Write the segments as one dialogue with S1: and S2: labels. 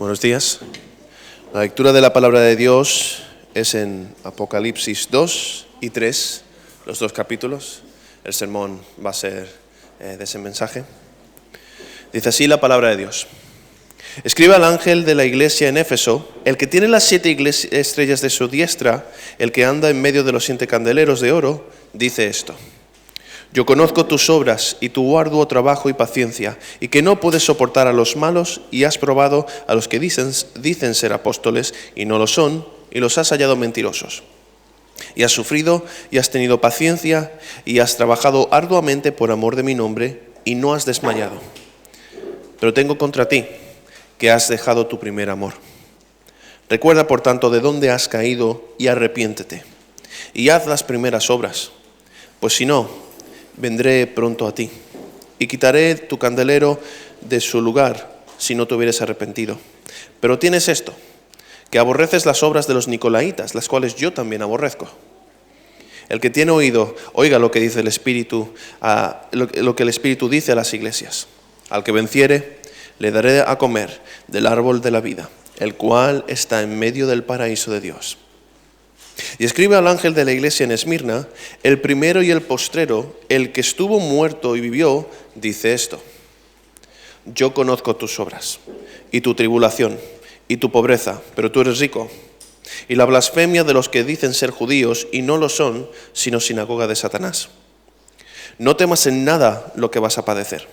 S1: Buenos días. La lectura de la palabra de Dios es en Apocalipsis 2 y 3, los dos capítulos. El sermón va a ser de ese mensaje. Dice así la palabra de Dios. Escribe al ángel de la iglesia en Éfeso, el que tiene las 7 estrellas de su diestra, el que anda en medio de los 7 candeleros de oro, dice esto. Yo conozco tus obras y tu arduo trabajo y paciencia, y que no puedes soportar a los malos, y has probado a los que dicen ser apóstoles y no lo son, y los has hallado mentirosos. Y has sufrido y has tenido paciencia, y has trabajado arduamente por amor de mi nombre, y no has desmayado. Pero tengo contra ti que has dejado tu primer amor. Recuerda, por tanto, de dónde has caído y arrepiéntete, y haz las primeras obras, pues si no, vendré pronto a ti y quitaré tu candelero de su lugar si no te hubieras arrepentido. Pero tienes esto, que aborreces las obras de los nicolaítas, las cuales yo también aborrezco. El que tiene oído, oiga lo que dice el Espíritu, lo que el Espíritu dice a las iglesias. Al que venciere, le daré a comer del árbol de la vida, el cual está en medio del paraíso de Dios. Y escribe al ángel de la iglesia en Esmirna, el primero y el postrero, el que estuvo muerto y vivió, dice esto. Yo conozco tus obras, y tu tribulación, y tu pobreza, pero tú eres rico, y la blasfemia de los que dicen ser judíos, y no lo son, sino sinagoga de Satanás. No temas en nada lo que vas a padecer.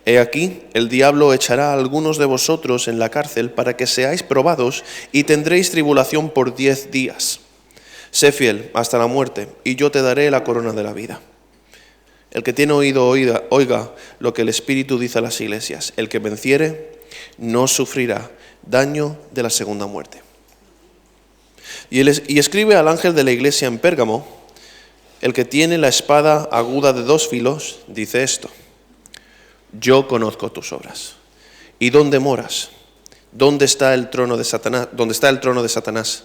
S1: He aquí, el diablo echará a algunos de vosotros en la cárcel para que seáis probados, y tendréis tribulación por 10 días. Sé fiel hasta la muerte, y yo te daré la corona de la vida. El que tiene oído, oiga lo que el Espíritu dice a las iglesias. El que venciere no sufrirá daño de la segunda muerte. Y escribe al ángel de la iglesia en Pérgamo, el que tiene la espada aguda de 2 filos, dice esto. Yo conozco tus obras. ¿Y dónde moras? ¿Dónde está el trono de Satanás? ¿Dónde está el trono de Satanás?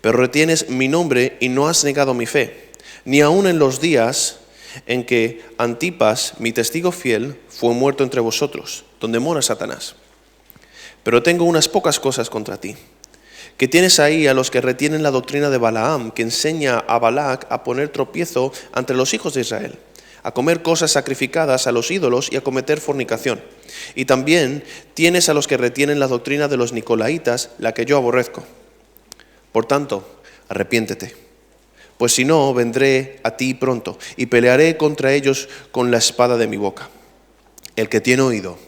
S1: Pero retienes mi nombre y no has negado mi fe, ni aun en los días en que Antipas, mi testigo fiel, fue muerto entre vosotros, donde mora Satanás. Pero tengo unas pocas cosas contra ti, que tienes ahí a los que retienen la doctrina de Balaam, que enseña a Balac a poner tropiezo entre los hijos de Israel, a comer cosas sacrificadas a los ídolos y a cometer fornicación. Y también tienes a los que retienen la doctrina de los nicolaítas, la que yo aborrezco. Por tanto, arrepiéntete, pues si no, vendré a ti pronto y pelearé contra ellos con la espada de mi boca. El que tiene oído,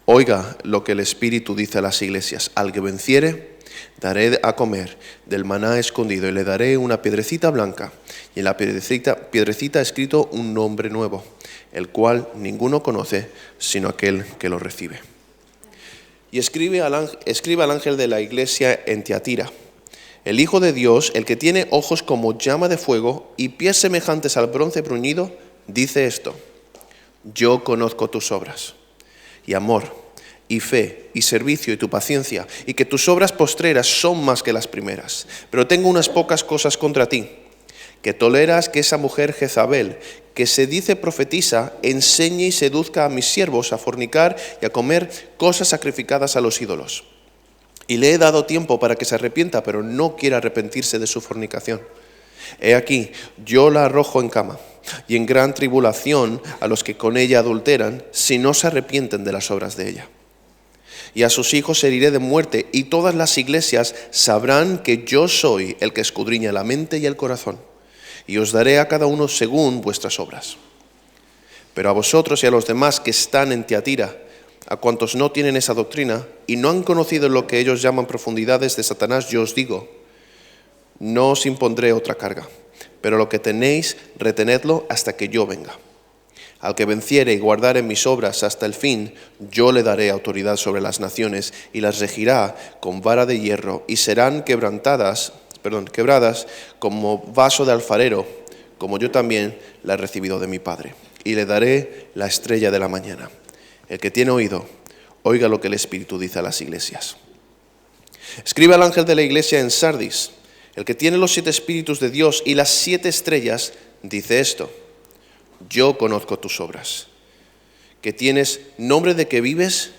S1: oiga lo que el Espíritu dice a las iglesias. Al que venciere, daré a comer del maná escondido y le daré una piedrecita blanca, y en la piedrecita escrito un nombre nuevo, el cual ninguno conoce sino aquel que lo recibe. Y escribe al ángel de la iglesia en Tiatira, el Hijo de Dios, el que tiene ojos como llama de fuego y pies semejantes al bronce bruñido, dice esto. Yo conozco tus obras, y amor, y fe, y servicio, y tu paciencia, y que tus obras postreras son más que las primeras. Pero tengo unas pocas cosas contra ti, que toleras que esa mujer Jezabel, que se dice profetisa, enseñe y seduzca a mis siervos a fornicar y a comer cosas sacrificadas a los ídolos. Y le he dado tiempo para que se arrepienta, pero no quiere arrepentirse de su fornicación. He aquí, yo la arrojo en cama y en gran tribulación a los que con ella adulteran, si no se arrepienten de las obras de ella. Y a sus hijos heriré de muerte, y todas las iglesias sabrán que yo soy el que escudriña la mente y el corazón, y os daré a cada uno según vuestras obras. Pero a vosotros y a los demás que están en Tiatira, a cuantos no tienen esa doctrina y no han conocido lo que ellos llaman profundidades de Satanás, yo os digo, no os impondré otra carga, pero lo que tenéis, retenedlo hasta que yo venga. Al que venciere y guardare mis obras hasta el fin, yo le daré autoridad sobre las naciones y las regirá con vara de hierro, y serán quebradas como vaso de alfarero, como yo también la he recibido de mi Padre. Y le daré la estrella de la mañana. El que tiene oído, oiga lo que el Espíritu dice a las iglesias. Escribe al ángel de la iglesia en Sardis, el que tiene los 7 espíritus de Dios y las 7 estrellas, dice esto. Yo conozco tus obras, que tienes nombre de que vives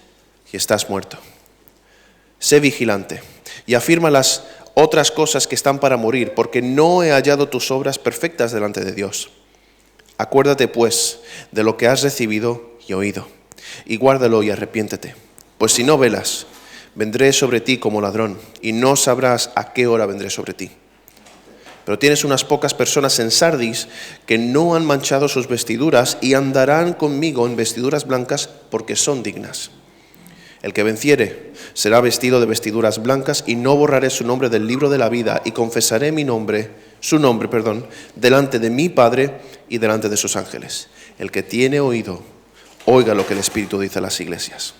S1: y estás muerto. Sé vigilante y afirma las otras cosas que están para morir, porque no he hallado tus obras perfectas delante de Dios. Acuérdate, pues, de lo que has recibido y oído, y guárdalo y arrepiéntete. Pues si no velas, vendré sobre ti como ladrón, y no sabrás a qué hora vendré sobre ti. Pero tienes unas pocas personas en Sardis que no han manchado sus vestiduras y andarán conmigo en vestiduras blancas porque son dignas. El que venciere será vestido de vestiduras blancas y no borraré su nombre del libro de la vida y confesaré su nombre, delante de mi Padre y delante de sus ángeles. El que tiene oído, oiga lo que el Espíritu dice a las iglesias.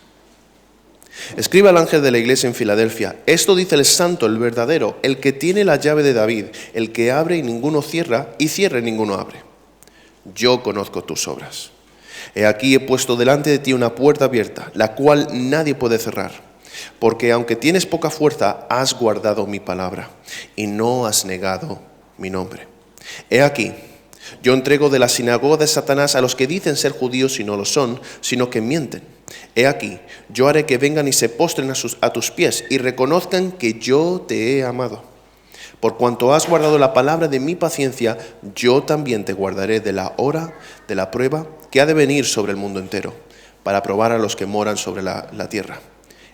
S1: Escribe al ángel de la iglesia en Filadelfia: esto dice el santo, el verdadero, el que tiene la llave de David, el que abre y ninguno cierra, y cierra y ninguno abre. Yo conozco tus obras. He aquí he puesto delante de ti una puerta abierta, la cual nadie puede cerrar, porque aunque tienes poca fuerza, has guardado mi palabra y no has negado mi nombre. He aquí, yo entrego de la sinagoga de Satanás a los que dicen ser judíos y no lo son, sino que mienten. He aquí, yo haré que vengan y se postren a tus pies y reconozcan que yo te he amado. Por cuanto has guardado la palabra de mi paciencia, yo también te guardaré de la hora de la prueba que ha de venir sobre el mundo entero, para probar a los que moran sobre la tierra.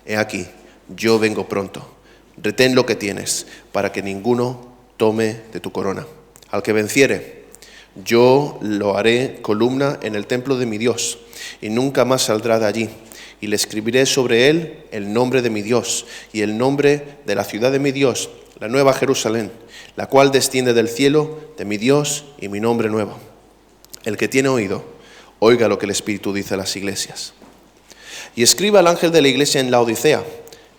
S1: He aquí, yo vengo pronto. Retén lo que tienes, para que ninguno tome de tu corona. Al que venciere, yo lo haré columna en el templo de mi Dios, y nunca más saldrá de allí. Y le escribiré sobre él el nombre de mi Dios, y el nombre de la ciudad de mi Dios, la nueva Jerusalén, la cual desciende del cielo de mi Dios, y mi nombre nuevo. El que tiene oído, oiga lo que el Espíritu dice a las iglesias. Y escriba al ángel de la iglesia en Laodicea: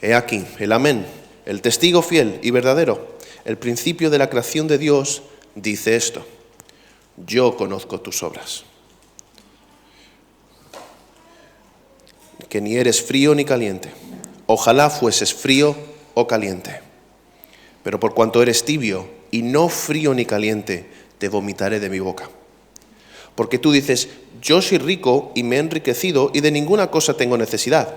S1: he aquí el Amén, el testigo fiel y verdadero, el principio de la creación de Dios, dice esto: yo conozco tus obras, que ni eres frío ni caliente. Ojalá fueses frío o caliente. Pero por cuanto eres tibio y no frío ni caliente, te vomitaré de mi boca. Porque tú dices: yo soy rico y me he enriquecido y de ninguna cosa tengo necesidad.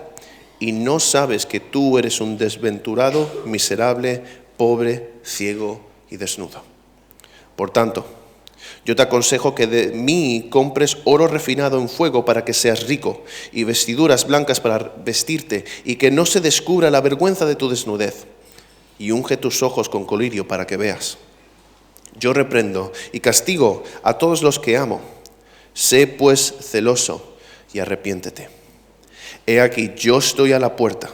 S1: Y no sabes que tú eres un desventurado, miserable, pobre, ciego y desnudo. Por tanto, yo te aconsejo que de mí compres oro refinado en fuego para que seas rico, y vestiduras blancas para vestirte, y que no se descubra la vergüenza de tu desnudez. Y unge tus ojos con colirio para que veas. Yo reprendo y castigo a todos los que amo. Sé pues celoso y arrepiéntete. He aquí, yo estoy a la puerta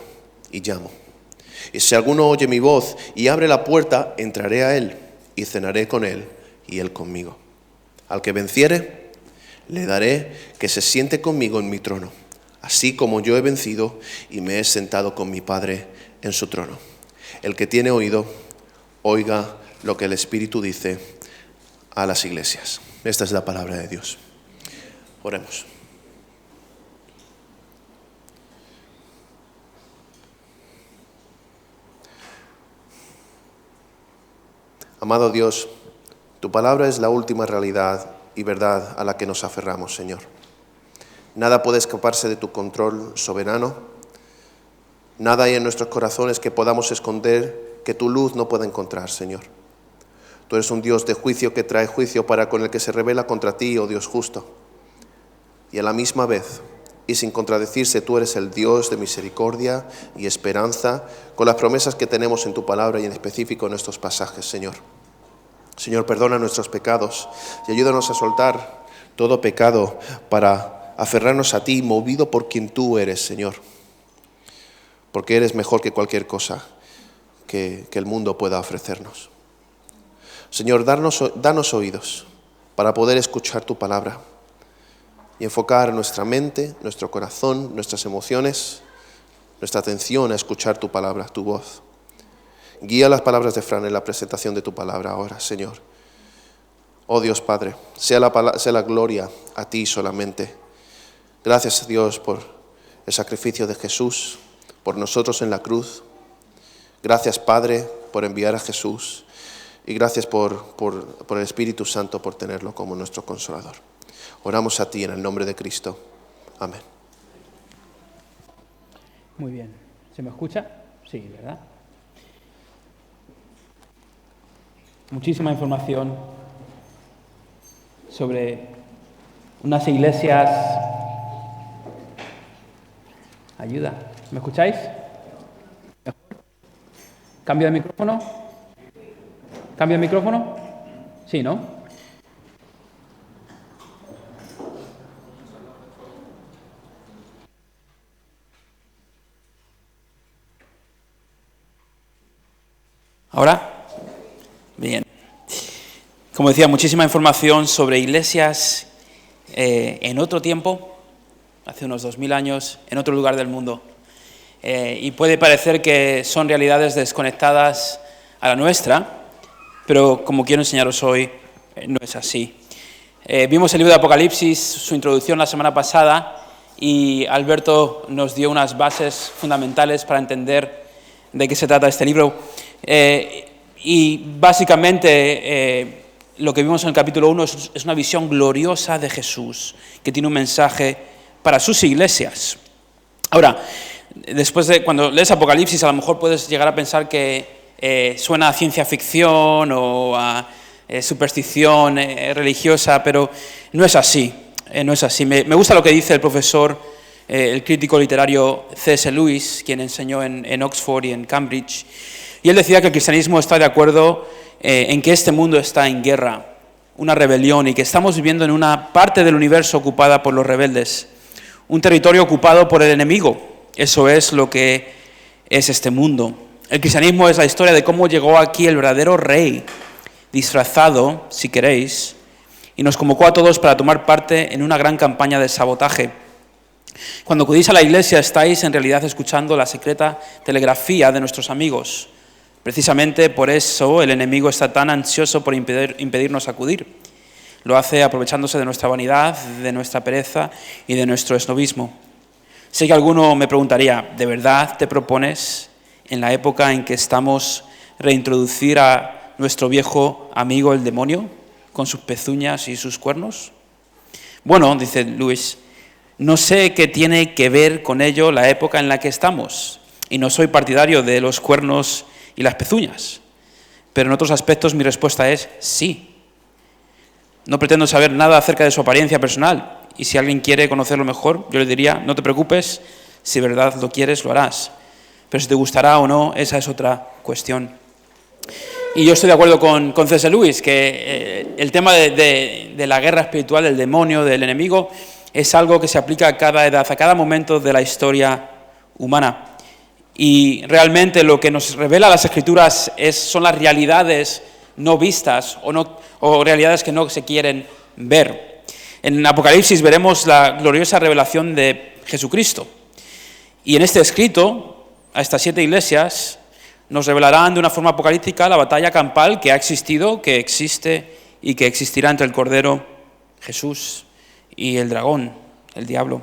S1: y llamo. Y si alguno oye mi voz y abre la puerta, entraré a él y cenaré con él y él conmigo. Al que venciere, le daré que se siente conmigo en mi trono, así como yo he vencido y me he sentado con mi Padre en su trono. El que tiene oído, oiga lo que el Espíritu dice a las iglesias. Esta es la palabra de Dios. Oremos. Amado Dios, tu palabra es la última realidad y verdad a la que nos aferramos, Señor. Nada puede escaparse de tu control soberano. Nada hay en nuestros corazones que podamos esconder, que tu luz no pueda encontrar, Señor. Tú eres un Dios de juicio que trae juicio para con el que se revela contra ti, oh Dios justo. Y a la misma vez, y sin contradecirse, tú eres el Dios de misericordia y esperanza, con las promesas que tenemos en tu palabra y en específico en estos pasajes, Señor. Señor, perdona nuestros pecados y ayúdanos a soltar todo pecado para aferrarnos a ti, movido por quien tú eres, Señor. Porque eres mejor que cualquier cosa que el mundo pueda ofrecernos. Señor, danos oídos para poder escuchar tu palabra y enfocar nuestra mente, nuestro corazón, nuestras emociones, nuestra atención a escuchar tu palabra, tu voz. Guía las palabras de Fran en la presentación de tu palabra ahora, Señor. Oh Dios Padre, sea la gloria a ti solamente. Gracias, Dios, por el sacrificio de Jesús, por nosotros en la cruz. Gracias, Padre, por enviar a Jesús. Y gracias por el Espíritu Santo, por tenerlo como nuestro Consolador. Oramos a ti en el nombre de Cristo. Amén.
S2: Muy bien. ¿Se me escucha? Sí, ¿verdad? Muchísima información sobre unas iglesias. Ayuda. ¿Me escucháis? ¿Cambio de micrófono? ¿Cambio de micrófono? Sí, ¿no? ¿Ahora? Bien. Como decía, muchísima información sobre iglesias en otro tiempo, hace unos 2000 años, en otro lugar del mundo. Y puede parecer que son realidades desconectadas a la nuestra, pero como quiero enseñaros hoy, no es así. Vimos el libro de Apocalipsis, su introducción la semana pasada, y Alberto nos dio unas bases fundamentales para entender de qué se trata este libro. Y básicamente lo que vimos en el capítulo 1 es una visión gloriosa de Jesús, que tiene un mensaje para sus iglesias. Ahora, después de cuando lees Apocalipsis, a lo mejor puedes llegar a pensar que suena a ciencia ficción o a superstición religiosa, pero no es así. No es así. Me gusta lo que dice el profesor, el crítico literario C.S. Lewis, quien enseñó en Oxford y en Cambridge. Y él decía que el cristianismo está de acuerdo en que este mundo está en guerra, una rebelión, y que estamos viviendo en una parte del universo ocupada por los rebeldes, un territorio ocupado por el enemigo. Eso es lo que es este mundo. El cristianismo es la historia de cómo llegó aquí el verdadero rey, disfrazado, si queréis, y nos convocó a todos para tomar parte en una gran campaña de sabotaje. Cuando acudís a la iglesia estáis en realidad escuchando la secreta telegrafía de nuestros amigos. Precisamente por eso el enemigo está tan ansioso por impedirnos acudir. Lo hace aprovechándose de nuestra vanidad, de nuestra pereza y de nuestro esnovismo. Sé que alguno me preguntaría, ¿de verdad te propones, en la época en que estamos, reintroducir a nuestro viejo amigo el demonio, con sus pezuñas y sus cuernos? Bueno, dice Luis, no sé qué tiene que ver con ello la época en la que estamos, y no soy partidario de los cuernos y las pezuñas, pero en otros aspectos mi respuesta es sí. No pretendo saber nada acerca de su apariencia personal, y si alguien quiere conocerlo mejor, yo le diría, no te preocupes, si de verdad lo quieres, lo harás. Pero si te gustará o no, esa es otra cuestión. Y yo estoy de acuerdo con C.S. Lewis, que el tema de la guerra espiritual, del demonio, del enemigo, es algo que se aplica a cada edad, a cada momento de la historia humana. Y realmente lo que nos revela las Escrituras son las realidades no vistas o realidades que no se quieren ver. En Apocalipsis veremos la gloriosa revelación de Jesucristo. Y en este escrito, a estas 7 iglesias, nos revelarán de una forma apocalíptica la batalla campal que ha existido, que existe y que existirá entre el Cordero, Jesús, y el dragón, el diablo.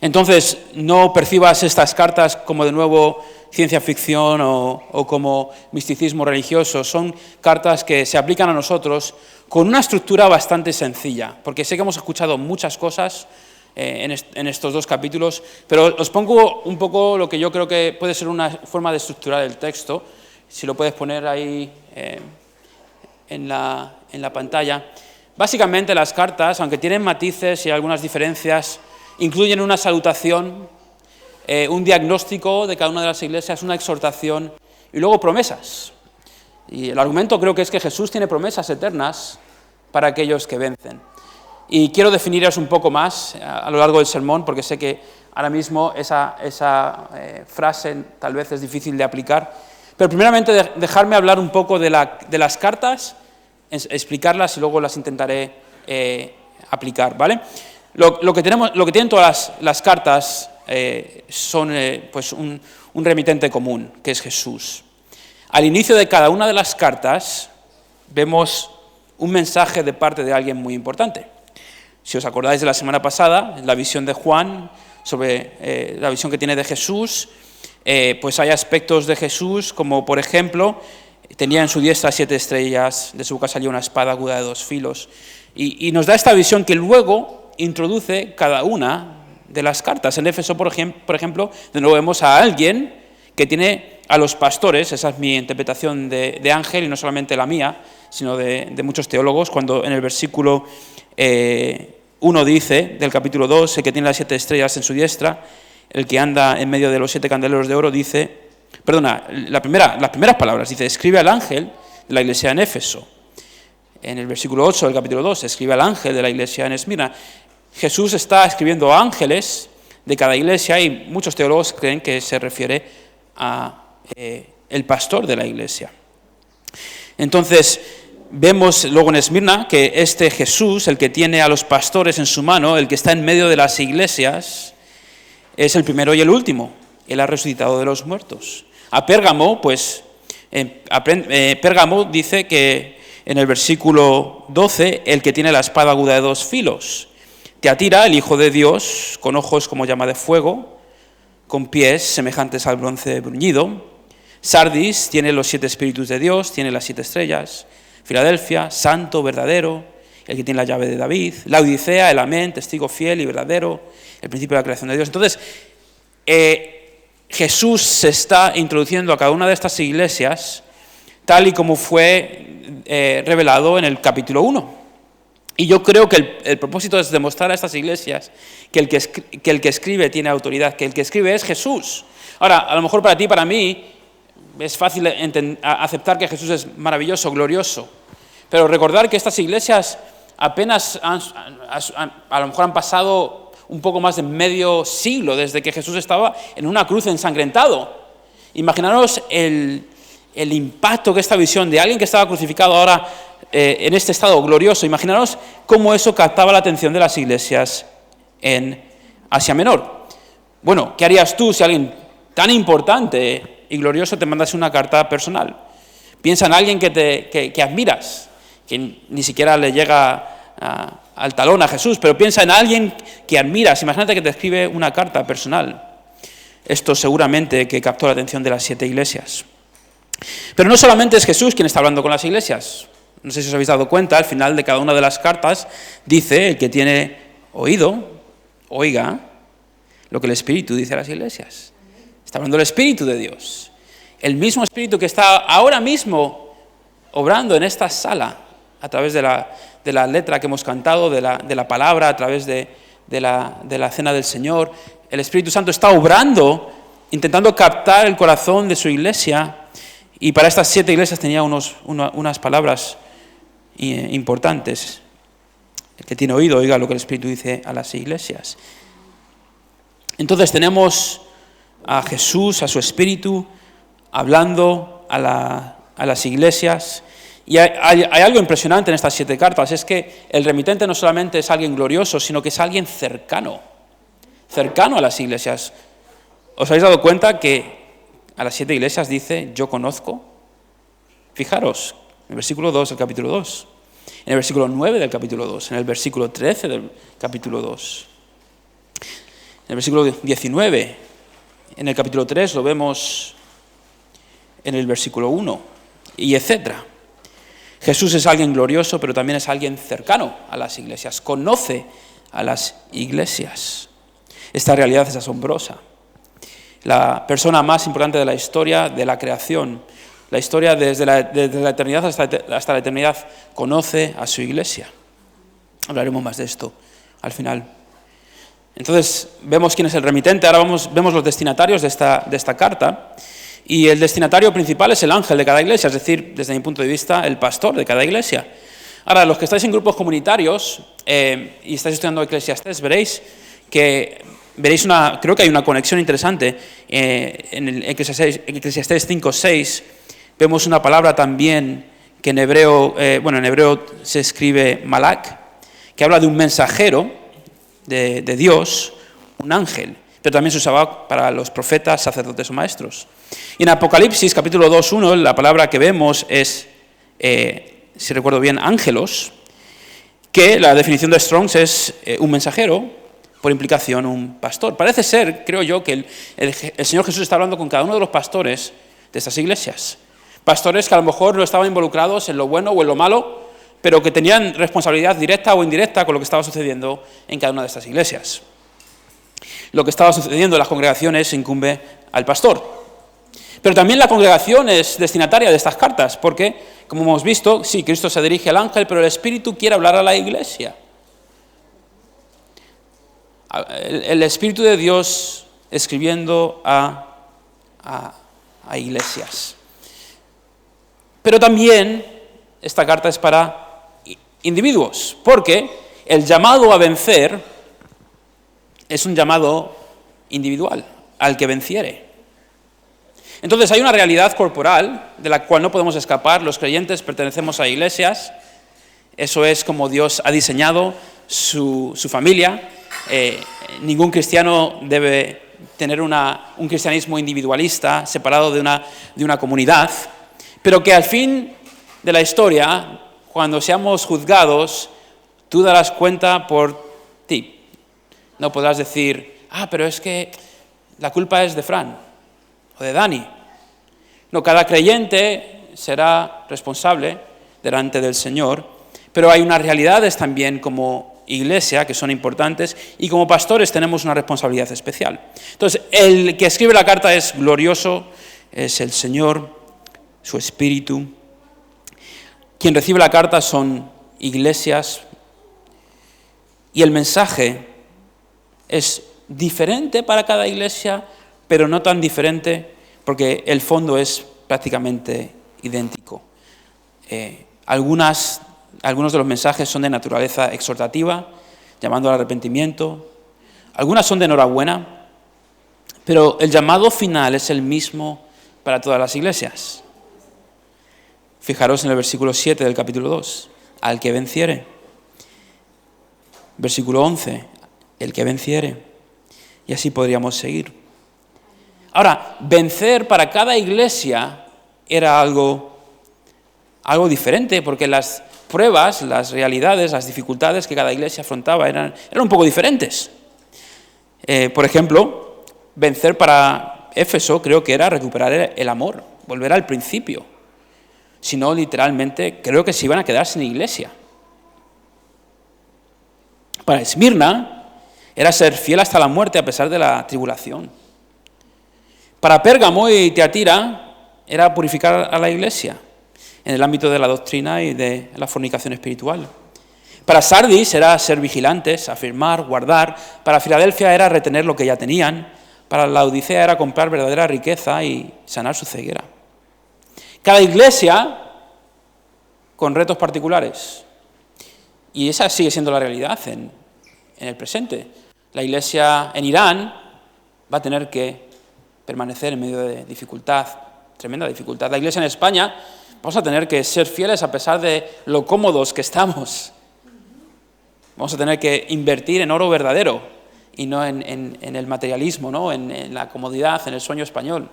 S2: Entonces, no percibas estas cartas como de nuevo ciencia ficción o como misticismo religioso. Son cartas que se aplican a nosotros con una estructura bastante sencilla, porque sé que hemos escuchado muchas cosas en estos 2 capítulos, pero os pongo un poco lo que yo creo que puede ser una forma de estructurar el texto, si lo puedes poner ahí en la pantalla. Básicamente las cartas, aunque tienen matices y algunas diferencias, incluyen una salutación, un diagnóstico de cada una de las iglesias, una exhortación y luego promesas. Y el argumento creo que es que Jesús tiene promesas eternas para aquellos que vencen. Y quiero definiros un poco más a lo largo del sermón, porque sé que ahora mismo esa frase tal vez es difícil de aplicar. Pero primeramente dejarme hablar un poco de las cartas, explicarlas y luego las intentaré aplicar, ¿vale? Lo que tienen todas las cartas son pues un remitente común, que es Jesús. Al inicio de cada una de las cartas vemos un mensaje de parte de alguien muy importante. Si os acordáis de la semana pasada, la visión de Juan sobre la visión que tiene de Jesús, pues hay aspectos de Jesús como, por ejemplo, tenía en su diestra 7 estrellas, de su boca salía una espada aguda de 2 filos, y nos da esta visión que luego introduce cada una de las cartas. En Éfeso, por ejemplo, de nuevo vemos a alguien que tiene a los pastores, esa es mi interpretación de ángel, y no solamente la mía, sino de muchos teólogos, cuando en el versículo 1 dice, del capítulo 2, el que tiene las 7 estrellas en su diestra, el que anda en medio de los 7 candeleros de oro, dice, las primeras palabras, dice, escribe al ángel de la iglesia en Éfeso. En el versículo 8 del capítulo 2, escribe al ángel de la iglesia en Esmirna. Jesús está escribiendo a ángeles de cada iglesia y muchos teólogos creen que se refiere a el pastor de la iglesia. Entonces, vemos luego en Esmirna que este Jesús, el que tiene a los pastores en su mano, el que está en medio de las iglesias, es el primero y el último. Él ha resucitado de los muertos. A Pérgamo, Pérgamo dice que en el versículo 12, el que tiene la espada aguda de 2 filos. Teatira, el Hijo de Dios, con ojos como llama de fuego, con pies semejantes al bronce bruñido. Sardis tiene los 7 espíritus de Dios, tiene las 7 estrellas. Filadelfia, santo, verdadero, el que tiene la llave de David. Laodicea, el amén, testigo fiel y verdadero, el principio de la creación de Dios. Entonces, Jesús se está introduciendo a cada una de estas iglesias tal y como fue revelado en el capítulo 1. Y yo creo que el propósito es demostrar a estas iglesias que el que escribe tiene autoridad, que el que escribe es Jesús. Ahora, a lo mejor para ti, para mí, es fácil aceptar que Jesús es maravilloso, glorioso, pero recordar que estas iglesias apenas a lo mejor han pasado un poco más de medio siglo desde que Jesús estaba en una cruz ensangrentado. Imaginaros el impacto que esta visión de alguien que estaba crucificado ahora en este estado glorioso, imaginaros cómo eso captaba la atención de las iglesias en Asia Menor. Bueno, ¿qué harías tú si alguien tan importante y glorioso te mandase una carta personal? Piensa en alguien que admiras, que ni siquiera le llega al talón a Jesús, pero piensa en alguien que admiras. Imagínate que te escribe una carta personal. Esto seguramente que captó la atención de las 7 iglesias. Pero no solamente es Jesús quien está hablando con las iglesias. No sé si os habéis dado cuenta, al final de cada una de las cartas dice, el que tiene oído, oiga lo que el Espíritu dice a las iglesias. Está hablando del Espíritu de Dios. El mismo Espíritu que está ahora mismo obrando en esta sala, a través de la letra que hemos cantado, de la palabra, a través de la cena del Señor. El Espíritu Santo está obrando, intentando captar el corazón de su iglesia. Y para estas 7 iglesias tenía unas palabras importantes. El que tiene oído, oiga lo que el Espíritu dice a las iglesias. Entonces tenemos a Jesús, a su Espíritu, hablando a las iglesias. Y hay algo impresionante en estas 7 cartas, es que el remitente no solamente es alguien glorioso, sino que es alguien cercano a las iglesias. ¿Os habéis dado cuenta que a las 7 iglesias dice, yo conozco? Fijaros, en el versículo 2 del capítulo 2, en el versículo 9 del capítulo 2, en el versículo 13 del capítulo 2, en el versículo 19, en el capítulo 3 lo vemos en el versículo 1, y etcétera. Jesús es alguien glorioso, pero también es alguien cercano a las iglesias, conoce a las iglesias. Esta realidad es asombrosa. La persona más importante de la historia de la creación, la historia desde la eternidad hasta la eternidad, conoce a su iglesia. Hablaremos más de esto al final. Entonces, vemos quién es el remitente. Ahora vemos los destinatarios de esta carta. Y el destinatario principal es el ángel de cada iglesia, es decir, desde mi punto de vista, el pastor de cada iglesia. Ahora, los que estáis en grupos comunitarios y estáis estudiando Eclesiastés, veréis creo que hay una conexión interesante. En el Eclesiastés 5:6 vemos una palabra también que en hebreo se escribe malak, que habla de un mensajero de Dios, un ángel, pero también se usaba para los profetas, sacerdotes o maestros. Y en Apocalipsis, capítulo 2:1, la palabra que vemos es, si recuerdo bien, ángelos, que la definición de Strong's es un mensajero, por implicación un pastor. Parece ser, creo yo, que el Señor Jesús está hablando con cada uno de los pastores de estas iglesias. Pastores que a lo mejor no estaban involucrados en lo bueno o en lo malo, pero que tenían responsabilidad directa o indirecta con lo que estaba sucediendo en cada una de estas iglesias. Lo que estaba sucediendo en las congregaciones incumbe al pastor. Pero también la congregación es destinataria de estas cartas, porque, como hemos visto, sí, Cristo se dirige al ángel, pero el Espíritu quiere hablar a la iglesia. El Espíritu de Dios escribiendo a iglesias. Pero también esta carta es para individuos, porque el llamado a vencer es un llamado individual, al que venciere. Entonces hay una realidad corporal de la cual no podemos escapar. Los creyentes pertenecemos a iglesias, eso es como Dios ha diseñado su familia. Ningún cristiano debe tener un cristianismo individualista, separado de una comunidad, pero que al fin de la historia, cuando seamos juzgados, tú darás cuenta por ti. No podrás decir, pero es que la culpa es de Fran o de Dani. No, cada creyente será responsable delante del Señor, pero hay unas realidades también como iglesia que son importantes y como pastores tenemos una responsabilidad especial. Entonces, el que escribe la carta es glorioso, es el Señor, su Espíritu. Quien recibe la carta son iglesias y el mensaje es diferente para cada iglesia, pero no tan diferente porque el fondo es prácticamente idéntico. Algunos de los mensajes son de naturaleza exhortativa, llamando al arrepentimiento. Algunas son de enhorabuena, pero el llamado final es el mismo para todas las iglesias. Fijaros en el versículo 7 del capítulo 2, al que venciere. Versículo 11, el que venciere. Y así podríamos seguir. Ahora, vencer para cada iglesia era algo diferente, porque las pruebas, las realidades, las dificultades que cada iglesia afrontaba eran un poco diferentes. Por ejemplo, vencer para Éfeso creo que era recuperar el amor, volver al principio. Si no, literalmente, creo que se iban a quedar sin iglesia. Para Esmirna era ser fiel hasta la muerte a pesar de la tribulación. Para Pérgamo y Tiatira era purificar a la iglesia en el ámbito de la doctrina y de la fornicación espiritual. Para Sardis era ser vigilantes, afirmar, guardar. Para Filadelfia era retener lo que ya tenían. Para la Odisea era comprar verdadera riqueza y sanar su ceguera. Cada iglesia con retos particulares. Y esa sigue siendo la realidad en el presente. La iglesia en Irán va a tener que permanecer en medio de dificultad, tremenda dificultad. La iglesia en España vamos a tener que ser fieles a pesar de lo cómodos que estamos. Vamos a tener que invertir en oro verdadero y no en el materialismo, ¿no? En la comodidad, en el sueño español.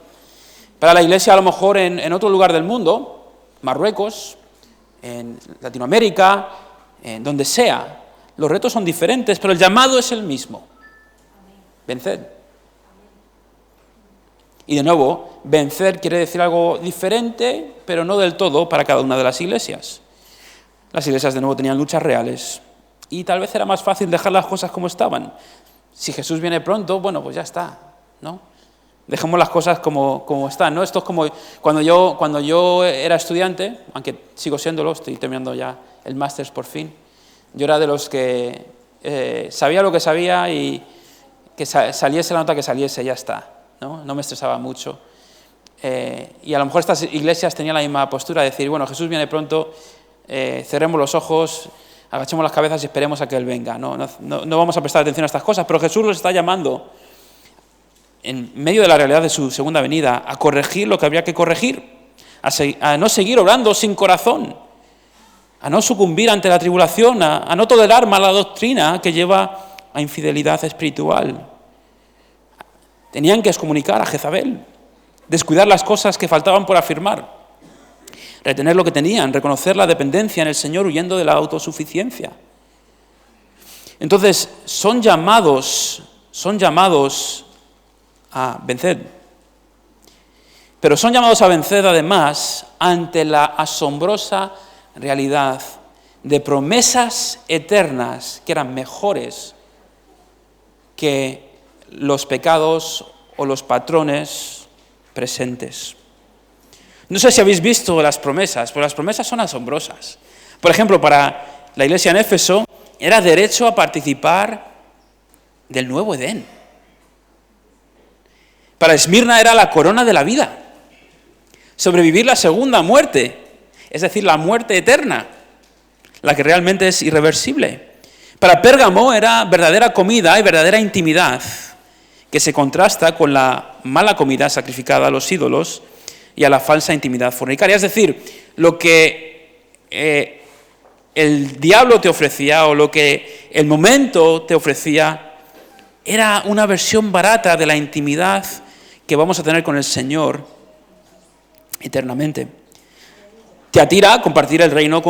S2: Para la iglesia a lo mejor en otro lugar del mundo, Marruecos, en Latinoamérica, en donde sea, los retos son diferentes, pero el llamado es el mismo. Vencer. Y de nuevo, vencer quiere decir algo diferente, pero no del todo para cada una de las iglesias. Las iglesias de nuevo tenían luchas reales y tal vez era más fácil dejar las cosas como estaban. Si Jesús viene pronto, bueno, pues ya está, ¿no? Dejemos las cosas como están, ¿no? Esto es como cuando yo era estudiante, aunque sigo siéndolo, estoy terminando ya el máster por fin. Yo era de los que sabía lo que sabía y que saliese la nota que saliese, ya está. No me estresaba mucho. Y a lo mejor estas iglesias tenían la misma postura de decir, bueno, Jesús viene pronto, cerremos los ojos, agachemos las cabezas y esperemos a que Él venga. No vamos a prestar atención a estas cosas, pero Jesús los está llamando, en medio de la realidad de su segunda venida, a corregir lo que habría que corregir, a no seguir obrando sin corazón, a no sucumbir ante la tribulación, a no tolerar mala doctrina que lleva a infidelidad espiritual. Tenían que excomunicar a Jezabel, descuidar las cosas que faltaban por afirmar, retener lo que tenían, reconocer la dependencia en el Señor huyendo de la autosuficiencia. Entonces, son llamados a vencer. Pero son llamados a vencer además ante la asombrosa realidad de promesas eternas que eran mejores que los pecados o los patrones presentes. No sé si habéis visto las promesas, pero las promesas son asombrosas. Por ejemplo, para la iglesia en Éfeso era derecho a participar del nuevo Edén. Para Esmirna era la corona de la vida. Sobrevivir la segunda muerte, es decir, la muerte eterna, la que realmente es irreversible. Para Pérgamo era verdadera comida y verdadera intimidad, que se contrasta con la mala comida sacrificada a los ídolos y a la falsa intimidad fornicaria. Es decir, lo que el diablo te ofrecía o lo que el momento te ofrecía era una versión barata de la intimidad que vamos a tener con el Señor eternamente. Tiatira, compartir el reino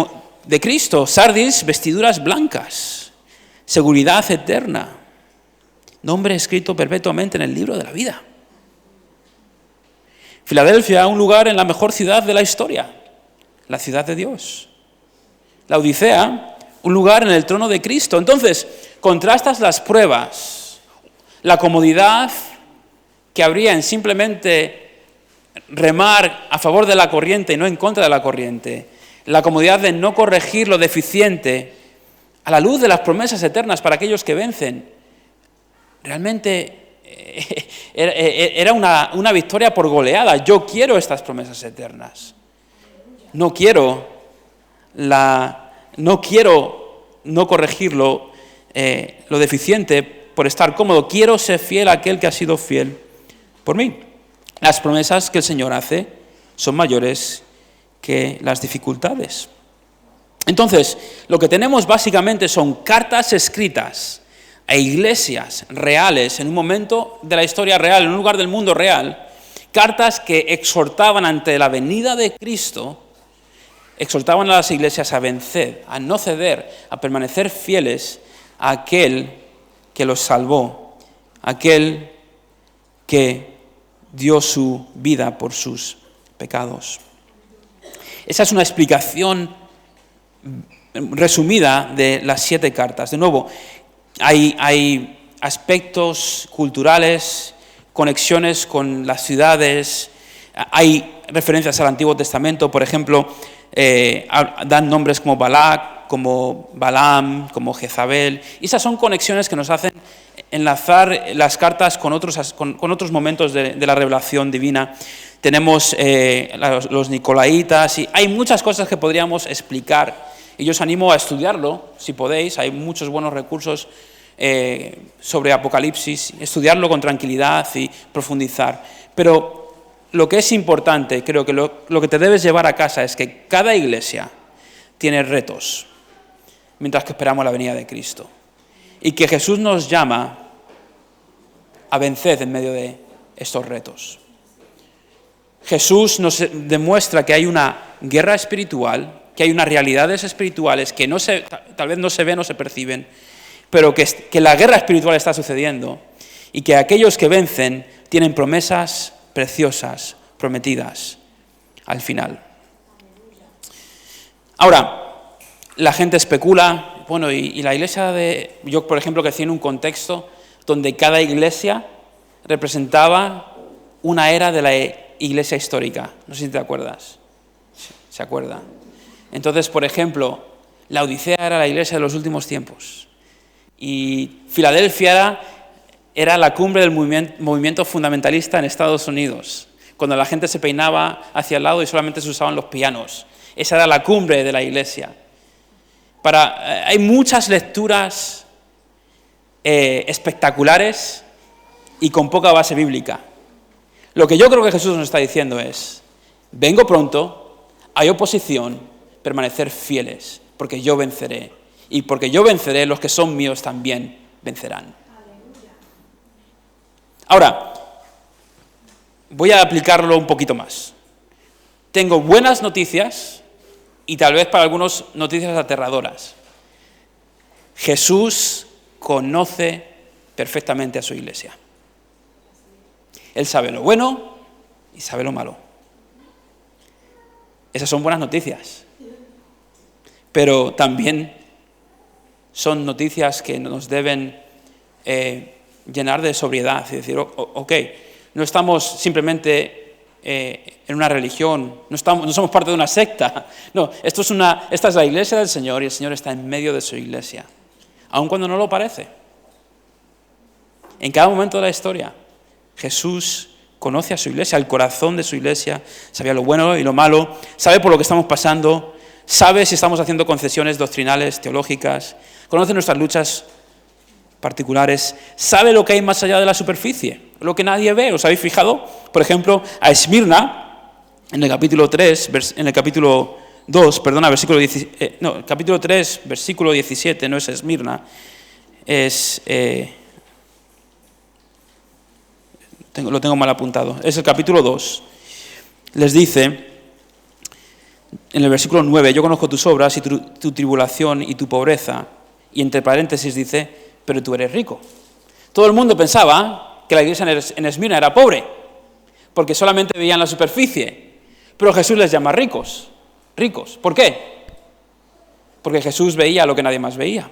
S2: de Cristo. Sardis, vestiduras blancas. Seguridad eterna. Nombre escrito perpetuamente en el libro de la vida. Filadelfia, un lugar en la mejor ciudad de la historia, la ciudad de Dios. La Odisea, un lugar en el trono de Cristo. Entonces, contrastas las pruebas, la comodidad que habría en simplemente remar a favor de la corriente y no en contra de la corriente, la comodidad de no corregir lo deficiente, a la luz de las promesas eternas para aquellos que vencen. Realmente era una victoria por goleada. Yo quiero estas promesas eternas. No quiero no corregir lo deficiente por estar cómodo. Quiero ser fiel a aquel que ha sido fiel por mí. Las promesas que el Señor hace son mayores que las dificultades. Entonces, lo que tenemos básicamente son cartas escritas a iglesias reales en un momento de la historia real, en un lugar del mundo real, cartas que exhortaban ante la venida de Cristo, exhortaban a las iglesias a vencer, a no ceder, a permanecer fieles a aquel que los salvó, aquel que dio su vida por sus pecados. Esa es una explicación resumida de las 7 cartas. De nuevo, hay aspectos culturales, conexiones con las ciudades, hay referencias al Antiguo Testamento, por ejemplo, dan nombres como Balac, como Balaam, como Jezabel, y esas son conexiones que nos hacen enlazar las cartas con otros momentos de la revelación divina. Tenemos los Nicolaitas, y hay muchas cosas que podríamos explicar. Y yo os animo a estudiarlo, si podéis. Hay muchos buenos recursos sobre Apocalipsis, estudiarlo con tranquilidad y profundizar. Pero lo que es importante, creo que lo que te debes llevar a casa es que cada iglesia tiene retos mientras que esperamos la venida de Cristo. Y que Jesús nos llama a vencer en medio de estos retos. Jesús nos demuestra que hay una guerra espiritual, que hay unas realidades espirituales que tal vez no se ven o se perciben, pero que la guerra espiritual está sucediendo y que aquellos que vencen tienen promesas preciosas, prometidas al final. Ahora, la gente especula, bueno, y la iglesia yo por ejemplo crecí en un contexto donde cada iglesia representaba una era de la iglesia histórica. No sé si te acuerdas. ¿Se acuerda? Entonces, por ejemplo, la Odisea era la iglesia de los últimos tiempos. Y Filadelfia era la cumbre del movimiento fundamentalista en Estados Unidos, cuando la gente se peinaba hacia el lado y solamente se usaban los pianos. Esa era la cumbre de la iglesia. Hay muchas lecturas espectaculares y con poca base bíblica. Lo que yo creo que Jesús nos está diciendo es: vengo pronto, hay oposición, permanecer fieles, porque yo venceré. Y porque yo venceré, los que son míos también vencerán. Ahora, voy a aplicarlo un poquito más. Tengo buenas noticias y tal vez para algunos noticias aterradoras. Jesús conoce perfectamente a su iglesia. Él sabe lo bueno y sabe lo malo. Esas son buenas noticias. Pero también son noticias que nos deben llenar de sobriedad y decir, ok, no estamos simplemente en una religión, no somos parte de una secta. No, esta es la iglesia del Señor y el Señor está en medio de su iglesia, aun cuando no lo parece. En cada momento de la historia, Jesús conoce a su iglesia, el corazón de su iglesia, sabe lo bueno y lo malo, sabe por lo que estamos pasando, sabe si estamos haciendo concesiones doctrinales, teológicas, conoce nuestras luchas particulares, sabe lo que hay más allá de la superficie, lo que nadie ve. ¿Os habéis fijado? Por ejemplo, a Esmirna, en el capítulo 3, en el capítulo 2, perdona, capítulo 3, versículo 17, no es Esmirna, es... lo tengo mal apuntado, es el capítulo 2. Les dice, en el versículo 9, yo conozco tus obras y tu tribulación y tu pobreza, y entre paréntesis dice, pero tú eres rico. Todo el mundo pensaba que la iglesia en Esmirna era pobre, porque solamente veían la superficie, pero Jesús les llama ricos. Ricos. ¿Por qué? Porque Jesús veía lo que nadie más veía.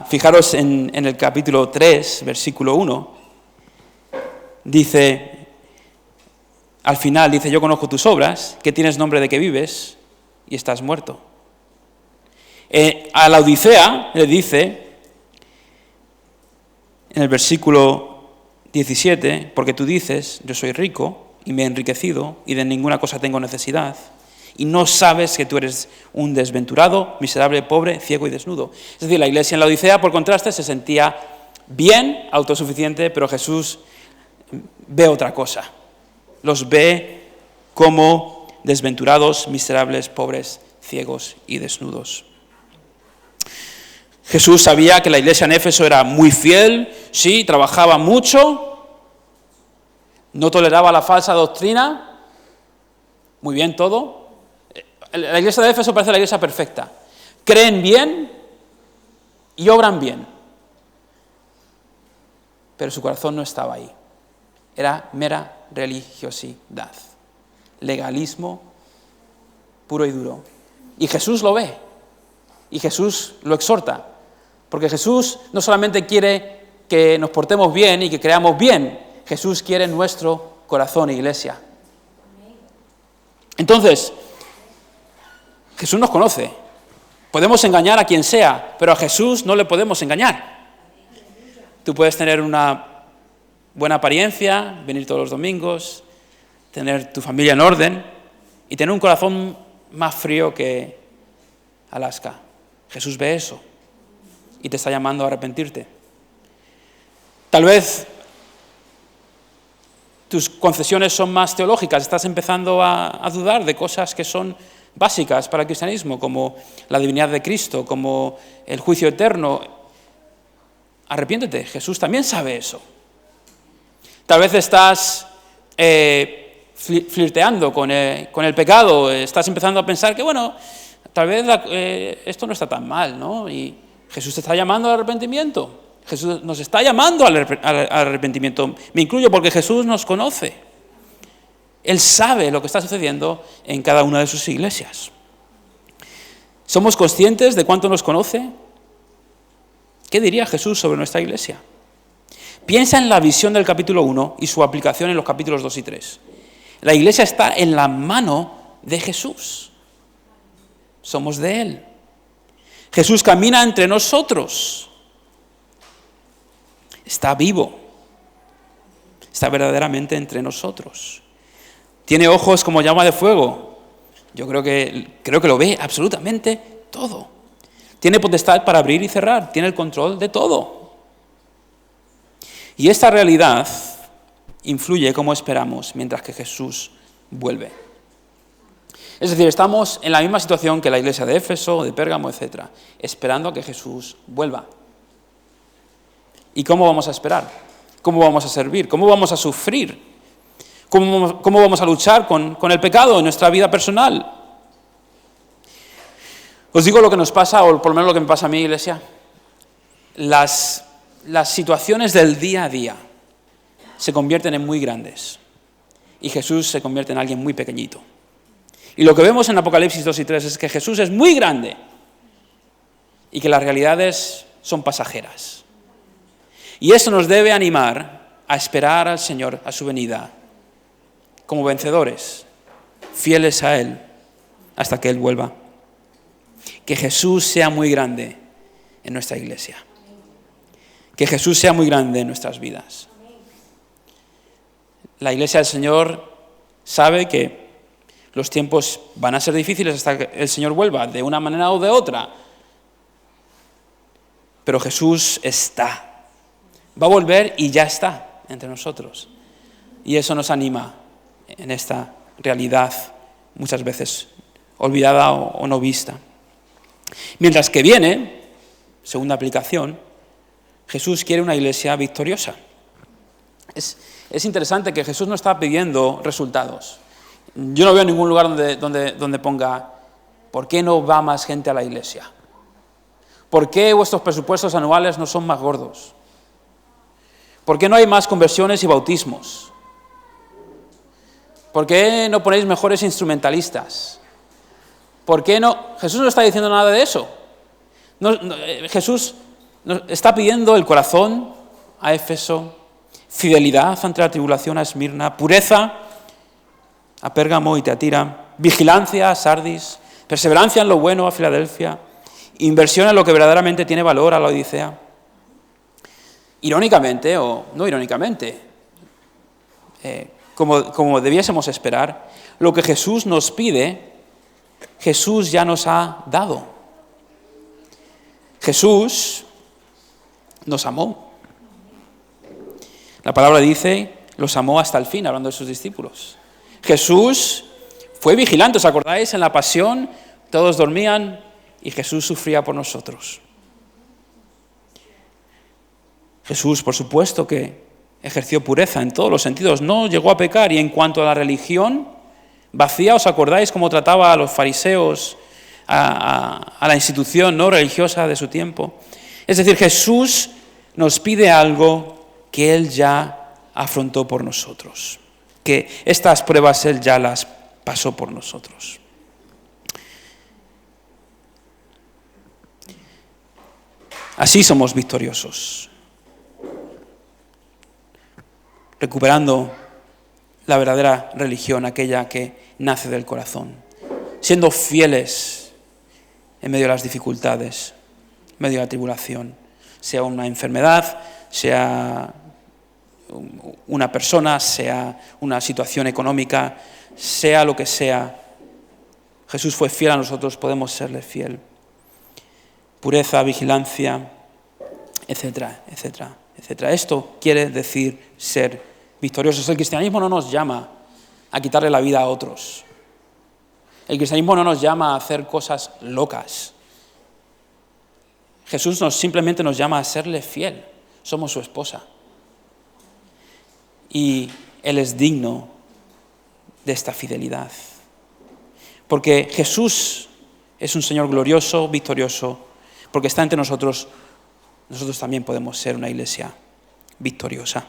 S2: Fijaros en el capítulo 3, versículo 1, dice, al final dice, yo conozco tus obras, que tienes nombre de que vives y estás muerto. A la Odisea le dice, en el versículo 17, porque tú dices, yo soy rico y me he enriquecido y de ninguna cosa tengo necesidad, y no sabes que tú eres un desventurado, miserable, pobre, ciego y desnudo. Es decir, la iglesia en la Odisea, por contraste, se sentía bien, autosuficiente, pero Jesús ve otra cosa. Los ve como desventurados, miserables, pobres, ciegos y desnudos. Jesús sabía que la iglesia en Éfeso era muy fiel, sí, trabajaba mucho, no toleraba la falsa doctrina, muy bien todo. La iglesia de Éfeso parece la iglesia perfecta. Creen bien y obran bien. Pero su corazón no estaba ahí. Era mera religiosidad. Legalismo puro y duro. Y Jesús lo ve. Y Jesús lo exhorta. Porque Jesús no solamente quiere que nos portemos bien y que creamos bien. Jesús quiere nuestro corazón, iglesia. Entonces, Jesús nos conoce. Podemos engañar a quien sea, pero a Jesús no le podemos engañar. Tú puedes tener una buena apariencia, venir todos los domingos, tener tu familia en orden y tener un corazón más frío que Alaska. Jesús ve eso y te está llamando a arrepentirte. Tal vez tus concesiones son más teológicas, estás empezando a dudar de cosas que son básicas para el cristianismo, como la divinidad de Cristo, como el juicio eterno. Arrepiéntete, Jesús también sabe eso. Tal vez estás flirteando con el pecado, estás empezando a pensar que, bueno, tal vez esto no está tan mal, ¿no? Y Jesús te está llamando al arrepentimiento. Jesús nos está llamando al arrepentimiento. Me incluyo porque Jesús nos conoce. Él sabe lo que está sucediendo en cada una de sus iglesias. ¿Somos conscientes de cuánto nos conoce? ¿Qué diría Jesús sobre nuestra iglesia? Piensa en la visión del capítulo 1 y su aplicación en los capítulos 2 y 3. La iglesia está en la mano de Jesús. Somos de Él. Jesús camina entre nosotros. Está vivo. Está verdaderamente entre nosotros. Tiene ojos como llama de fuego. Yo creo que lo ve absolutamente todo. Tiene potestad para abrir y cerrar. Tiene el control de todo. Y esta realidad influye como esperamos mientras que Jesús vuelve. Es decir, estamos en la misma situación que la iglesia de Éfeso, de Pérgamo, etc., esperando a que Jesús vuelva. ¿Y cómo vamos a esperar? ¿Cómo vamos a servir? ¿Cómo vamos a sufrir? ¿Cómo vamos a luchar con el pecado en nuestra vida personal? Os digo lo que nos pasa, o por lo menos lo que me pasa a mi iglesia. Las situaciones del día a día se convierten en muy grandes. Y Jesús se convierte en alguien muy pequeñito. Y lo que vemos en Apocalipsis 2 y 3 es que Jesús es muy grande y que las realidades son pasajeras. Y eso nos debe animar a esperar al Señor, a su venida, como vencedores, fieles a Él, hasta que Él vuelva. Que Jesús sea muy grande en nuestra iglesia. Que Jesús sea muy grande en nuestras vidas. La iglesia del Señor sabe que los tiempos van a ser difíciles hasta que el Señor vuelva, de una manera o de otra. Pero Jesús está. Va a volver y ya está entre nosotros. Y eso nos anima en esta realidad muchas veces olvidada o no vista. Mientras que viene, segunda aplicación, Jesús quiere una iglesia victoriosa. Es interesante que Jesús no está pidiendo resultados. Yo no veo ningún lugar donde ponga, ¿por qué no va más gente a la iglesia? ¿Por qué vuestros presupuestos anuales no son más gordos? ¿Por qué no hay más conversiones y bautismos? ¿Por qué no ponéis mejores instrumentalistas? ¿Por qué no? Jesús no está diciendo nada de eso. Jesús está pidiendo el corazón a Éfeso, fidelidad ante la tribulación a Esmirna, pureza a Pérgamo y Teatira, vigilancia a Sardis, perseverancia en lo bueno a Filadelfia, inversión en lo que verdaderamente tiene valor a la Odisea. Irónicamente, o no irónicamente, como debiésemos esperar, lo que Jesús nos pide, Jesús ya nos ha dado. Jesús nos amó. La palabra dice, los amó hasta el fin, hablando de sus discípulos. Jesús fue vigilante, ¿os acordáis? En la pasión todos dormían y Jesús sufría por nosotros. Jesús, por supuesto, que ejerció pureza en todos los sentidos, no llegó a pecar. Y en cuanto a la religión vacía, ¿os acordáis cómo trataba a los fariseos, a la institución no religiosa de su tiempo? Es decir, Jesús nos pide algo que Él ya afrontó por nosotros, que estas pruebas Él ya las pasó por nosotros. Así somos victoriosos, recuperando la verdadera religión, aquella que nace del corazón, siendo fieles en medio de las dificultades, en medio de la tribulación, sea una enfermedad, sea una persona, sea una situación económica, sea lo que sea. Jesús fue fiel a nosotros, podemos serle fiel. Pureza, vigilancia, etcétera, etcétera, etcétera. Esto quiere decir ser victoriosos. El cristianismo no nos llama a quitarle la vida a otros. El cristianismo no nos llama a hacer cosas locas. Jesús simplemente nos llama a serle fiel. Somos su esposa. Y Él es digno de esta fidelidad. Porque Jesús es un Señor glorioso, victorioso, porque está entre nosotros. Nosotros también podemos ser una iglesia victoriosa.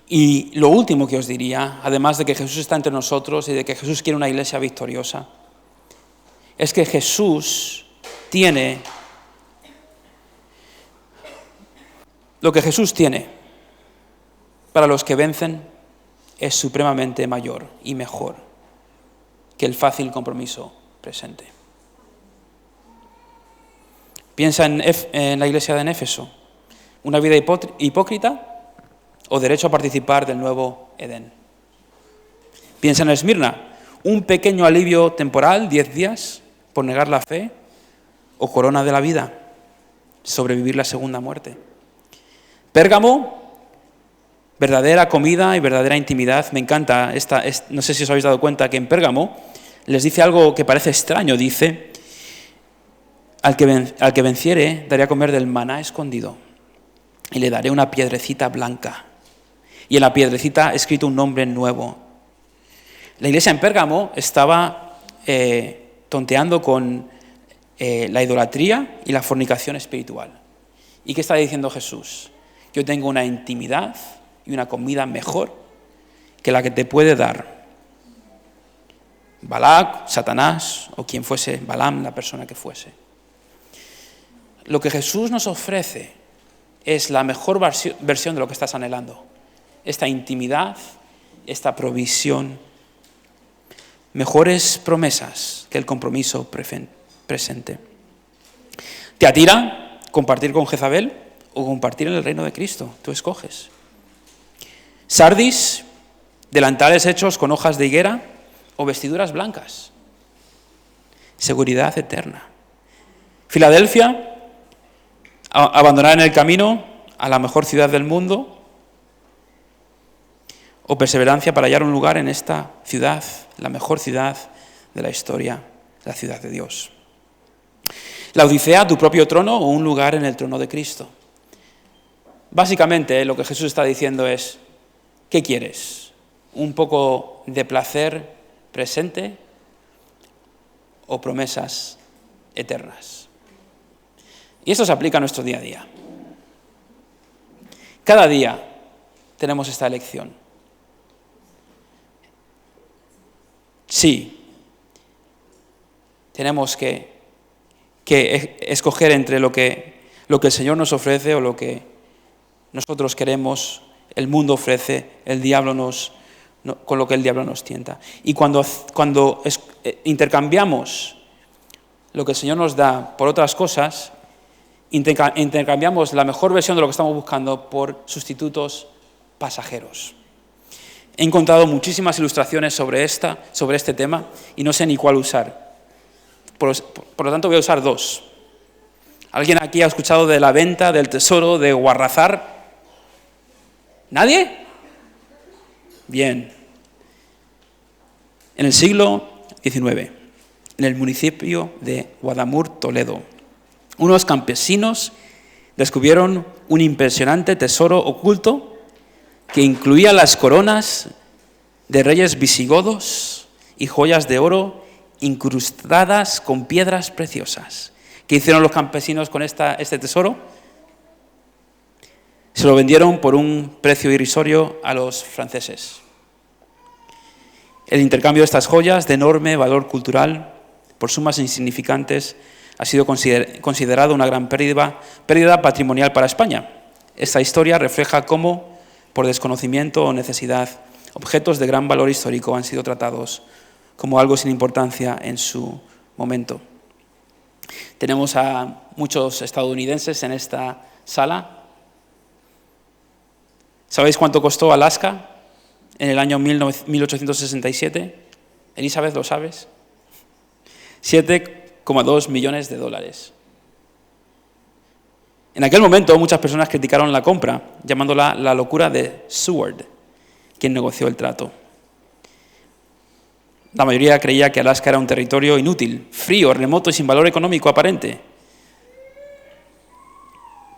S2: Y lo último que os diría, además de que Jesús está entre nosotros y de que Jesús quiere una iglesia victoriosa, es que Jesús tiene lo que Jesús tiene para los que vencen es supremamente mayor y mejor que el fácil compromiso presente. Piensa en la iglesia de Éfeso, una vida hipócrita o derecho a participar del nuevo Edén. Piensa en Esmirna, un pequeño alivio temporal, 10 días, por negar la fe, o corona de la vida, sobrevivir la segunda muerte. Pérgamo, verdadera comida y verdadera intimidad. Me encanta, no sé si os habéis dado cuenta que en Pérgamo les dice algo que parece extraño. Dice, al que venciere daré a comer del maná escondido y le daré una piedrecita blanca. Y en la piedrecita escrito un nombre nuevo. La iglesia en Pérgamo estaba tonteando con la idolatría y la fornicación espiritual. ¿Y qué está diciendo Jesús? Yo tengo una intimidad y una comida mejor que la que te puede dar Balac, Satanás o quien fuese, Balaam, la persona que fuese. Lo que Jesús nos ofrece es la mejor versión de lo que estás anhelando. Esta intimidad, esta provisión, mejores promesas que el compromiso presente. ¿Te atira compartir con Jezabel o compartir en el reino de Cristo? Tú escoges. Sardis, delantales hechos con hojas de higuera o vestiduras blancas. Seguridad eterna. Filadelfia, abandonar en el camino a la mejor ciudad del mundo o perseverancia para hallar un lugar en esta ciudad, la mejor ciudad de la historia, la ciudad de Dios. La Odisea, tu propio trono o un lugar en el trono de Cristo. Básicamente lo que Jesús está diciendo es, ¿qué quieres? ¿Un poco de placer presente o promesas eternas? Y esto se aplica a nuestro día a día. Cada día tenemos esta elección. Sí, tenemos que escoger entre lo que el Señor nos ofrece o lo que nosotros queremos, el mundo ofrece, con lo que el diablo nos tienta. Y cuando intercambiamos lo que el Señor nos da por otras cosas, intercambiamos la mejor versión de lo que estamos buscando por sustitutos pasajeros. He encontrado muchísimas ilustraciones sobre este tema y no sé ni cuál usar. Por lo tanto, voy a usar dos. ¿Alguien aquí ha escuchado de la venta del tesoro de Guarrazar? ¿Nadie? Bien. En el siglo XIX, en el municipio de Guadamur, Toledo, unos campesinos descubrieron un impresionante tesoro oculto que incluía las coronas de reyes visigodos y joyas de oro incrustadas con piedras preciosas. ¿Qué hicieron los campesinos con este tesoro? Se lo vendieron por un precio irrisorio a los franceses. El intercambio de estas joyas de enorme valor cultural por sumas insignificantes ha sido considerado una gran pérdida patrimonial para España. Esta historia refleja cómo, por desconocimiento o necesidad, objetos de gran valor histórico han sido tratados como algo sin importancia en su momento. Tenemos a muchos estadounidenses en esta sala. ¿Sabéis cuánto costó Alaska en el año 1867? Elizabeth, ¿lo sabes? $7,2 millones. En aquel momento muchas personas criticaron la compra, llamándola la locura de Seward, quien negoció el trato. La mayoría creía que Alaska era un territorio inútil, frío, remoto y sin valor económico aparente.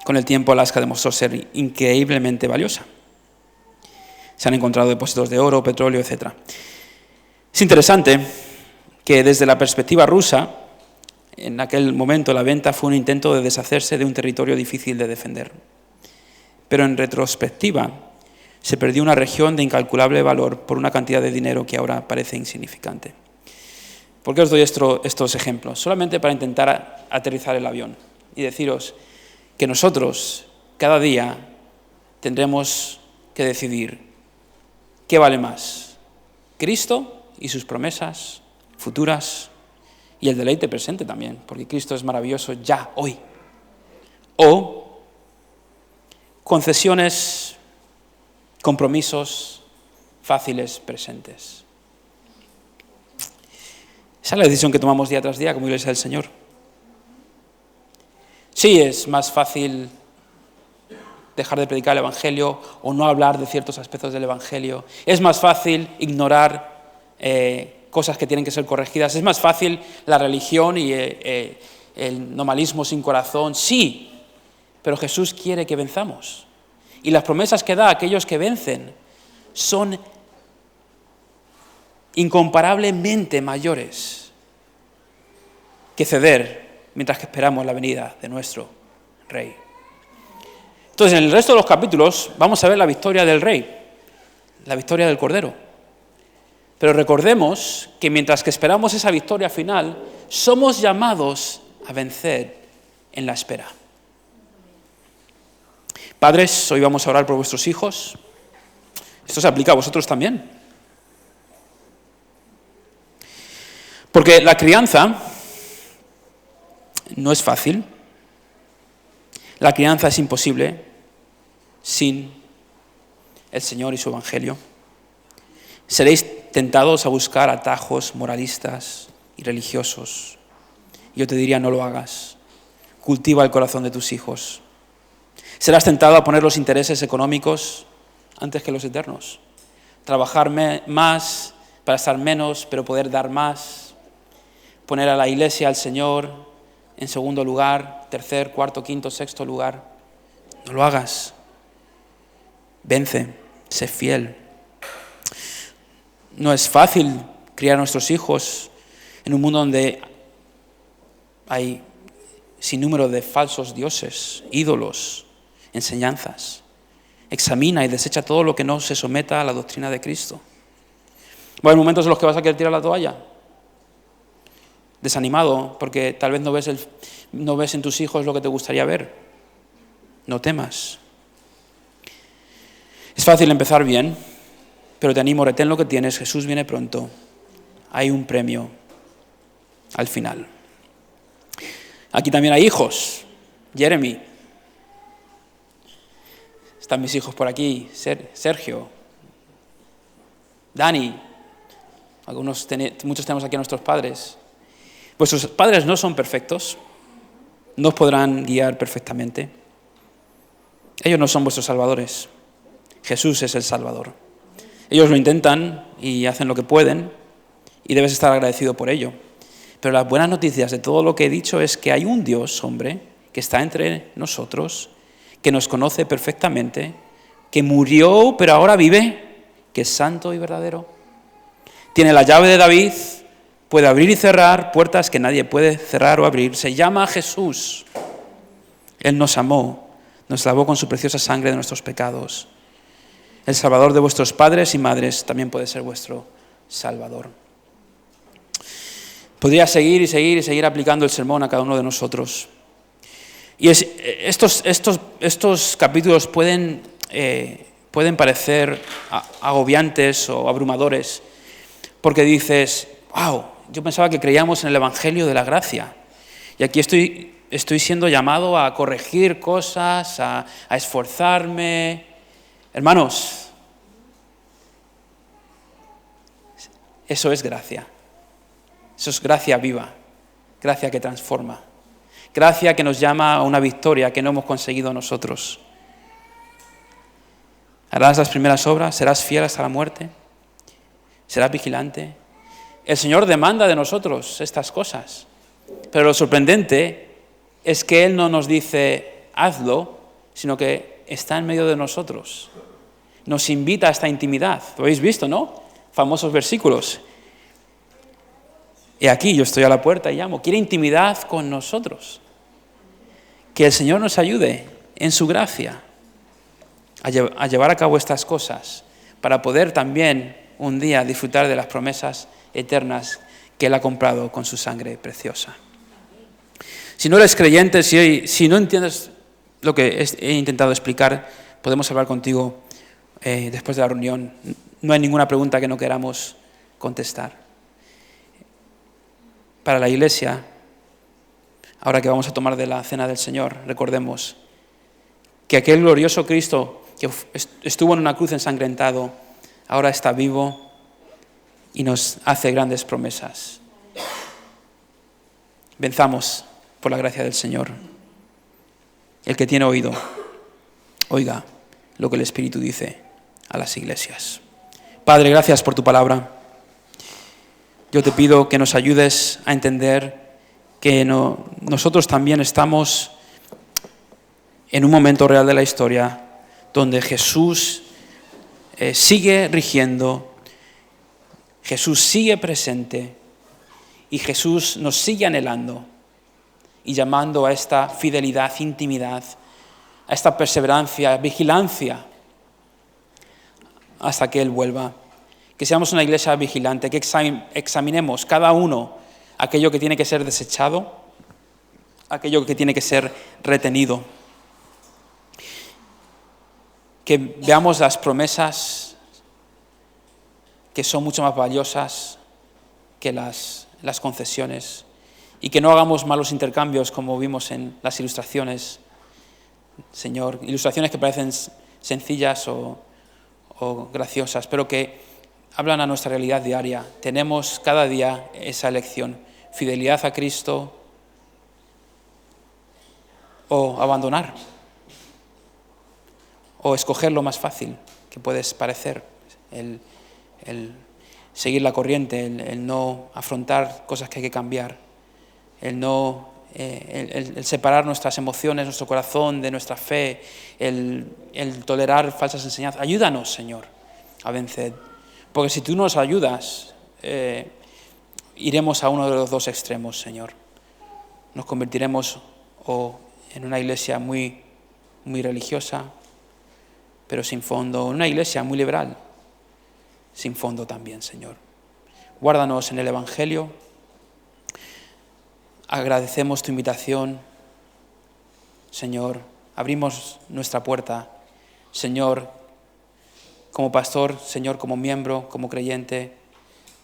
S2: Con el tiempo, Alaska demostró ser increíblemente valiosa. Se han encontrado depósitos de oro, petróleo, etc. Es interesante que desde la perspectiva rusa, en aquel momento la venta fue un intento de deshacerse de un territorio difícil de defender. Pero en retrospectiva, se perdió una región de incalculable valor por una cantidad de dinero que ahora parece insignificante. ¿Por qué os doy estos ejemplos? Solamente para intentar aterrizar el avión y deciros que nosotros cada día tendremos que decidir qué vale más, Cristo y sus promesas futuras y el deleite presente también, porque Cristo es maravilloso ya, hoy, o concesiones, compromisos fáciles presentes. Esa es la decisión que tomamos día tras día como Iglesia del Señor. Sí, es más fácil dejar de predicar el Evangelio o no hablar de ciertos aspectos del Evangelio. Es más fácil ignorar cosas que tienen que ser corregidas. Es más fácil la religión y el nominalismo sin corazón. Sí, pero Jesús quiere que venzamos. Y las promesas que da a aquellos que vencen son incomparablemente mayores que ceder mientras que esperamos la venida de nuestro Rey. Entonces, en el resto de los capítulos vamos a ver la victoria del Rey, la victoria del Cordero. Pero recordemos que mientras que esperamos esa victoria final, somos llamados a vencer en la espera. Padres, hoy vamos a orar por vuestros hijos. Esto se aplica a vosotros también. Porque la crianza no es fácil. La crianza es imposible sin el Señor y su Evangelio. Seréis tentados a buscar atajos moralistas y religiosos. Yo te diría, no lo hagas. Cultiva el corazón de tus hijos. Serás tentado a poner los intereses económicos antes que los eternos. Trabajar más para estar menos, pero poder dar más. Poner a la iglesia, al Señor, en segundo lugar, tercer, cuarto, quinto, sexto lugar. No lo hagas. Vence, sé fiel. No es fácil criar a nuestros hijos en un mundo donde hay sinnúmero de falsos dioses, ídolos, enseñanzas. Examina y desecha todo lo que no se someta a la doctrina de Cristo. Va a haber momentos en los que vas a querer tirar la toalla, desanimado, porque tal vez no ves en tus hijos lo que te gustaría ver. No temas. Es fácil empezar bien, pero te animo, retén lo que tienes, Jesús viene pronto. Hay un premio al final. Aquí también hay hijos. Jeremy. Están mis hijos por aquí. Sergio. Dani. Muchos tenemos aquí a nuestros padres. Vuestros padres no son perfectos. No os podrán guiar perfectamente. Ellos no son vuestros salvadores. Jesús es el Salvador. Ellos lo intentan y hacen lo que pueden y debes estar agradecido por ello. Pero las buenas noticias de todo lo que he dicho es que hay un Dios, hombre, que está entre nosotros, que nos conoce perfectamente, que murió pero ahora vive, que es santo y verdadero. Tiene la llave de David, puede abrir y cerrar puertas que nadie puede cerrar o abrir. Se llama Jesús. Él nos amó, nos lavó con su preciosa sangre de nuestros pecados. El Salvador de vuestros padres y madres también puede ser vuestro Salvador. Podría seguir y seguir y seguir aplicando el sermón a cada uno de nosotros. Y estos capítulos pueden parecer agobiantes o abrumadores, porque dices, wow, yo pensaba que creíamos en el Evangelio de la gracia. Y aquí estoy siendo llamado a corregir cosas, a esforzarme. Hermanos, eso es gracia. Eso es gracia viva, gracia que transforma, gracia que nos llama a una victoria que no hemos conseguido nosotros. Harás las primeras obras, serás fiel hasta la muerte, serás vigilante. El Señor demanda de nosotros estas cosas, pero lo sorprendente es que Él no nos dice hazlo, sino que está en medio de nosotros. Nos invita a esta intimidad. Lo habéis visto, ¿no? Famosos versículos. Y aquí yo estoy a la puerta y llamo. Quiere intimidad con nosotros. Que el Señor nos ayude en su gracia a llevar a cabo estas cosas para poder también un día disfrutar de las promesas eternas que Él ha comprado con su sangre preciosa. Si no eres creyente, si no entiendes lo que he intentado explicar, podemos hablar contigo después de la reunión. No hay ninguna pregunta que no queramos contestar. Para la iglesia, ahora que vamos a tomar de la cena del Señor, recordemos que aquel glorioso Cristo que estuvo en una cruz ensangrentado, ahora está vivo y nos hace grandes promesas. Venzamos por la gracia del Señor. El que tiene oído, oiga lo que el Espíritu dice a las iglesias. Padre, gracias por tu palabra. Yo te pido que nos ayudes a entender que nosotros también estamos en un momento real de la historia donde Jesús sigue rigiendo, Jesús sigue presente y Jesús nos sigue anhelando y llamando a esta fidelidad, intimidad, a esta perseverancia, vigilancia hasta que Él vuelva. Que seamos una iglesia vigilante, que examinemos cada uno aquello que tiene que ser desechado, aquello que tiene que ser retenido. que veamos las promesas que son mucho más valiosas que las concesiones, y que no hagamos malos intercambios como vimos en las ilustraciones, Señor, ilustraciones que parecen sencillas o graciosas, pero que hablan a nuestra realidad diaria. Tenemos cada día esa elección: fidelidad a Cristo o abandonar, o escoger lo más fácil que puedes parecer, el seguir la corriente, el no afrontar cosas que hay que cambiar, el separar nuestras emociones, nuestro corazón de nuestra fe, el tolerar falsas enseñanzas. Ayúdanos, Señor, a vencer, porque si tú nos ayudas, iremos a uno de los dos extremos, Señor. Nos convertiremos o en una iglesia muy, muy religiosa, pero sin fondo, en una iglesia muy liberal, sin fondo también, Señor. Guárdanos en el Evangelio. Agradecemos tu invitación, Señor. Abrimos nuestra puerta, Señor, como pastor, Señor, como miembro, como creyente.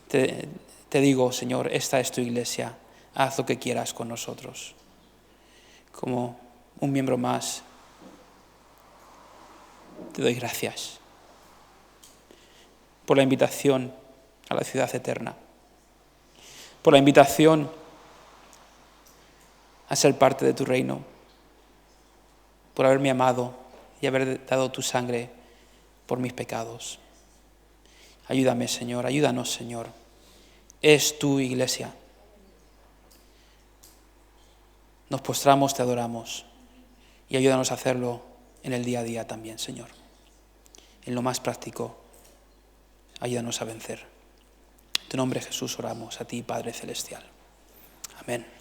S2: Te digo, Señor, esta es tu iglesia. Haz lo que quieras con nosotros. Como un miembro más, te doy gracias por la invitación a la ciudad eterna, por la invitación a ser parte de tu reino, por haberme amado y haber dado tu sangre por mis pecados. Ayúdame, Señor, ayúdanos, Señor. Es tu iglesia. Nos postramos, te adoramos, y ayúdanos a hacerlo en el día a día también, Señor. En lo más práctico, ayúdanos a vencer. En tu nombre, Jesús, oramos a ti, Padre Celestial. Amén.